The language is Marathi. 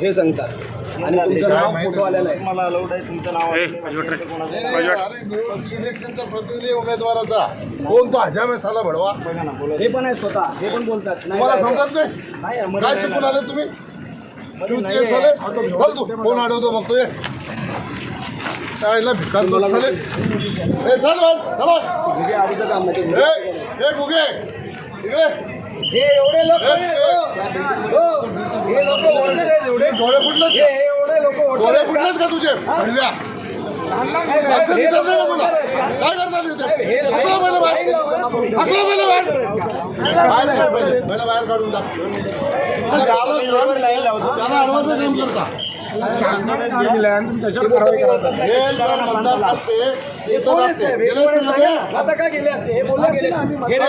हे सांगतात आणि तुमचं नाव फोटो आलेला आहे. मला अलाउड आहे तुमचं नाव इलेक्शनचा प्रतिनिधी उमेदवाराचा कोण तो हजाम आहे साला भडवा हे पण आहे स्वतः, हे पण बोलतात. तुम्हाला समजत नाही काय शिकून आले तुम्ही साले चल तू कोण अडवतो बघतोय कायला भिकार चालेल हे चल चला घुगे आधीचं काम नाही. हे गुगे इकडे हे एवढे लोक डोळे फुटलेत डोळे फुटलेत का तुझे भडव्या काय करणार बाहेर काढून टाक त्याला अडवायचं काम करता आता काय गेले असते हे बोलले गेले बाहेर